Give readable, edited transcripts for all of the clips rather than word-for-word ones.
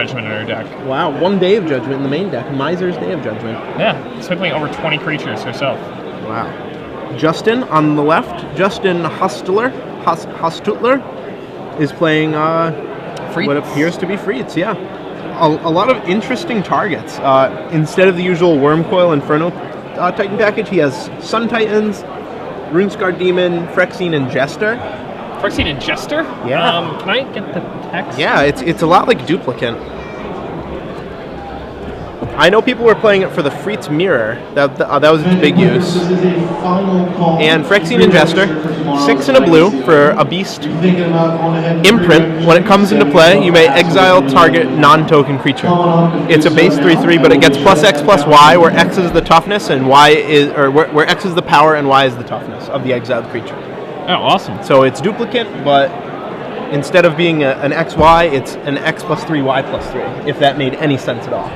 Judgment in her deck. Wow, 1 Day of Judgment in the main deck. Miser's Day of Judgment. Yeah, swiftly over 20 creatures herself. Wow. Justin on the left, Justin Hostetler is playing what appears to be Freets, yeah. A lot of interesting targets. Instead of the usual Wormcoil Inferno Titan package, he has Sun Titans, Runescarred Demon, Phyrexian, and Jester. Phyrexian and Jester? Yeah. Can I get the text? Yeah, it's a lot like Duplicant. I know people were playing it for the Freets Mirror. That was its big use. And Phyrexian and Jester, 6 and a blue for a beast. Imprint. When it comes into play, you may exile target non-token creature. It's a base 3/3, but it gets +X/+Y, where X is the toughness and Y is, or where X is the power and Y is the toughness of the exiled creature. Oh, awesome. So it's Duplicant, but instead of being an XY, it's an X+3Y+3, if that made any sense at all.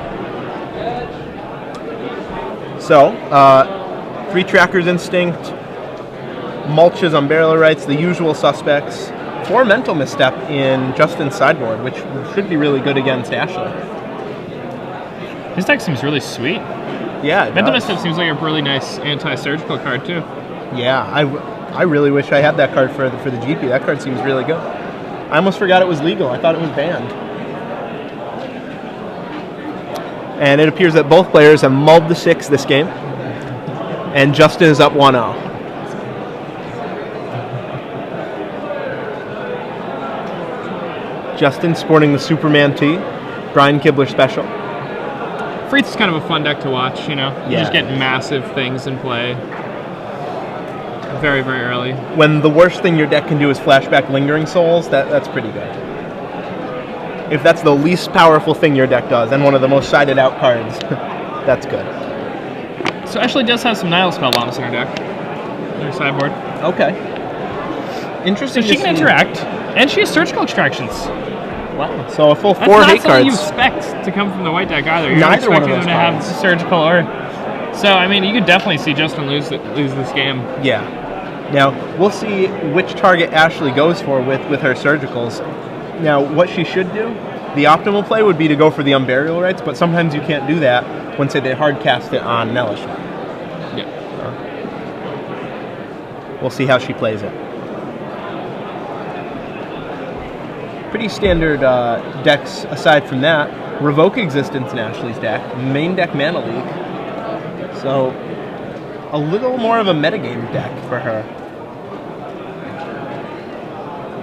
So, 3 Tracker's Instinct, Mulches on Burial Rites, the usual suspects. 4 Mental Misstep in Justin's sideboard, which should be really good against Ashley. His deck seems really sweet. Yeah, it Mental does. Misstep seems like a really nice anti-surgical card, too. Yeah, I really wish I had that card for the GP. That card seems really good. I almost forgot it was legal. I thought it was banned. And it appears that both players have mulled the 6 this game. And Justin is up 1-0. Justin sporting the Superman tee. Brian Kibler special. Freets is kind of a fun deck to watch, you know? You Yeah. just get massive things in play very, very early. When the worst thing your deck can do is flashback Lingering Souls, that's pretty good. If that's the least powerful thing your deck does, and one of the most sided out cards, that's good. So Ashley does have some Nihil Spellbombs in her deck. In her sideboard. Okay. So Interesting. she can interact, and she has Surgical Extractions. Wow. So a full That's 4 not hate something you cards. expect to come from the white deck either. You're Neither not one of expecting those them to have cards. Surgical or... So, I mean, you could definitely see Justin lose this game. Yeah. Now, we'll see which target Ashley goes for with her Surgicals. Now, what she should do, the optimal play would be to go for the Unburial Rites, but sometimes you can't do that when, say, they hard cast it on Nellish. Yeah. We'll see how she plays it. Pretty standard decks aside from that. Revoke Existence in Ashley's deck. Main deck Mana League. So, a little more of a metagame deck for her.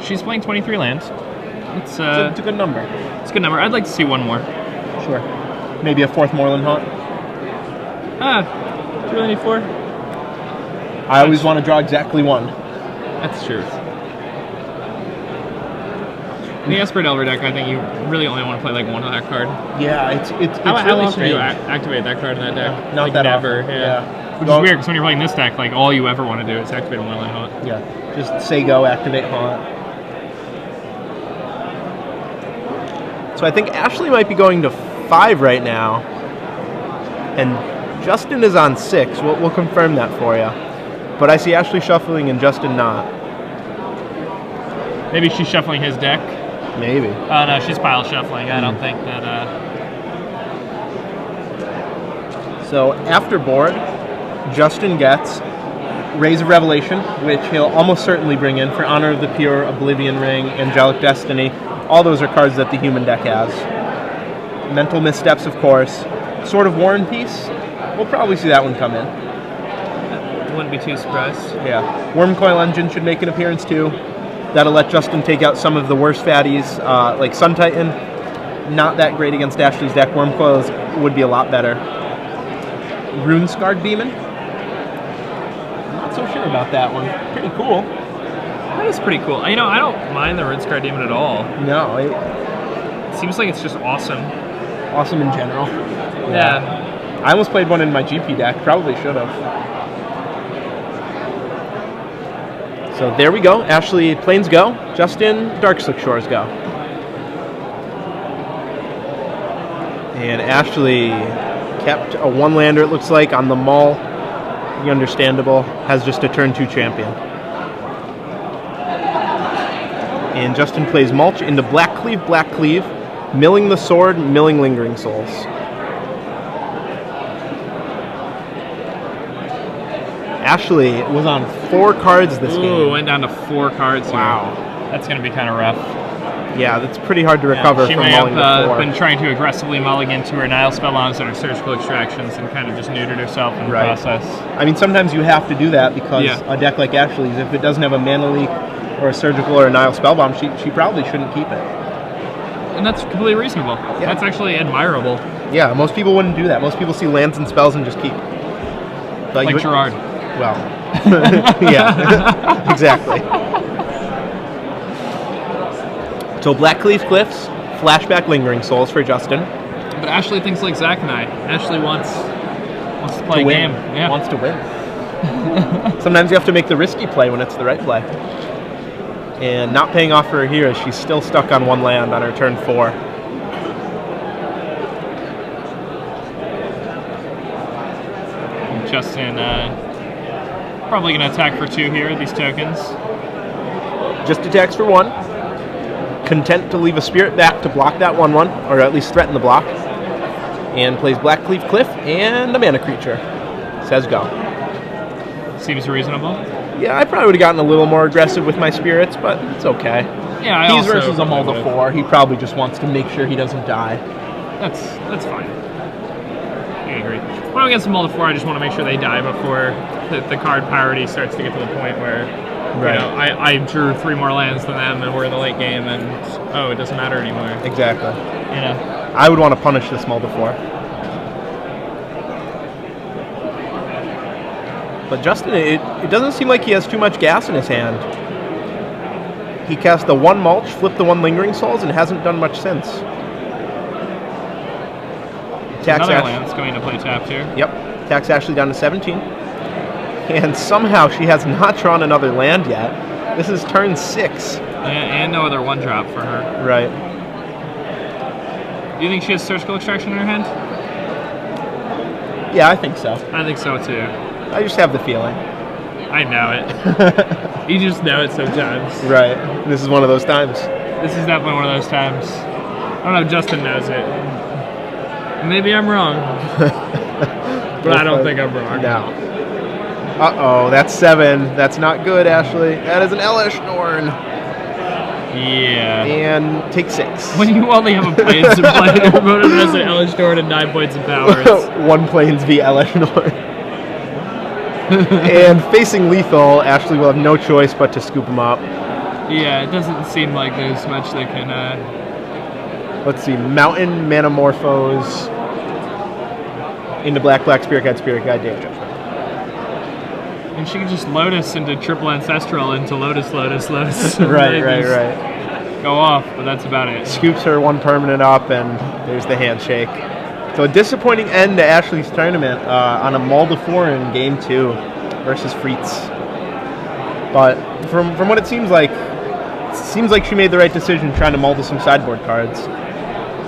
She's playing 23 lands. It's a good number. It's a good number. I'd like to see one more. Sure. Maybe a 4th Moreland Haunt. Do you really need 4? I always want to draw exactly 1. That's true. In the Esper Delver deck, I think you really only want to play like one of that card. Yeah, it's How really often do you strange. activate that card in that deck? Not like that never. often. Yeah. Which is weird, because when you're playing this deck, like all you ever want to do is activate a Moreland Haunt. Yeah, just say go, activate Haunt. So I think Ashley might be going to 5 right now, and Justin is on 6. We'll confirm that for you. But I see Ashley shuffling and Justin not. Maybe she's shuffling his deck. Maybe. Oh no, she's pile shuffling. I don't think that. So after board, Justin gets Rays of Revelation, which he'll almost certainly bring in for Honor of the Pure, Oblivion Ring, Angelic Destiny. All those are cards that the human deck has. Mental Missteps, of course. Sword of War and Peace. We'll probably see that one come in. Wouldn't be too surprised. Yeah. Wormcoil Engine should make an appearance too. That'll let Justin take out some of the worst fatties, like Sun Titan. Not that great against Ashley's deck. Wormcoil would be a lot better. Runescarred Demon. I'm not so sure about that one. Pretty cool. That is pretty cool. You know, I don't mind the Runescarred Demon at all. No, It seems like it's just awesome. awesome in general. Yeah. I almost played one in my GP deck. Probably should have. So there we go. Ashley Plains go. Justin Darkslick Shores go. And Ashley kept a 1-lander, it looks like, on the Maul. The understandable. Has just a turn 2 champion. And Justin plays Mulch into Black Cleave, Milling the Sword, Milling Lingering Souls. Ashley was on 4 cards this game. Ooh, went down to 4 cards here. Wow. That's going to be kind of rough. Yeah, that's pretty hard to recover She from may mulling have to 4. been trying to aggressively mulligan to her Nile Spellbombs and her Surgical Extractions and kind of just neutered herself in the process. I mean, sometimes you have to do that because Yeah. a deck like Ashley's, if it doesn't have a Mana Leak or a Surgical or a Nile Spellbomb, she probably shouldn't keep it. And that's completely reasonable. Yeah. That's actually admirable. Yeah, most people wouldn't do that. Most people see lands and spells and just keep. But Like Gerard. Well, yeah, exactly. So Blackcleave Cliffs, Flashback Lingering Souls for Justin. But Ashley thinks like Zach and I. Ashley wants to play a win. game. Yeah. Wants to win. Sometimes you have to make the risky play when it's the right play. And not paying off for her here as she's still stuck on 1 land on her turn 4. Justin probably going to attack for 2 here, these tokens. Just attacks for 1. Content to leave a Spirit back to block that 1/1, or at least threaten the block. And plays Blackcleave Cliff and a mana creature. Says go. Seems reasonable. Yeah, I probably would have gotten a little more aggressive with my spirits, but it's okay. Yeah, He's also versus a mull to would. 4. He probably just wants to make sure he doesn't die. That's fine. I agree. When I'm against a mull to 4, I just want to make sure they die before the card parity starts to get to the point where you know, I drew 3 more lands than them and we're in the late game and it doesn't matter anymore. Exactly. You know. I would want to punish this mull to 4. But Justin, it doesn't seem like he has too much gas in his hand. He cast the 1 Mulch, flipped the 1 Lingering Souls, and hasn't done much since. Another land's going to play tapped here. Yep. Attacks Ashley down to 17. And somehow she has not drawn another land yet. This is turn 6. And no other 1-drop for her. Right. Do you think she has Surgical Extraction in her hand? Yeah, I think so. I think so too. I just have the feeling. I know it. You just know it sometimes. Right. This is one of those times. This is definitely one of those times. I don't know if Justin knows it. Maybe I'm wrong. But I don't think I'm wrong. No. Uh-oh, that's 7. That's not good, Ashley. That is an Hagadorn. Yeah. And take 6. When you only have a Plains to play, your opponent has an Hagadorn and 9 points of power. 1 Plains v Hagadorn. And facing lethal, Ashley will have no choice but to scoop him up. Yeah, it doesn't seem like there's much that can... Let's see, Mountain, Manamorphose, into Black, Spirit Guide, Day of Judgment. And she can just Lotus into Triple Ancestral into Lotus. Right. Go off, but that's about it. Scoops her 1 permanent up, and there's the handshake. So a disappointing end to Ashley's tournament on a mull to 4 in game 2 versus Fritz. But from what it seems like she made the right decision trying to mull to some sideboard cards.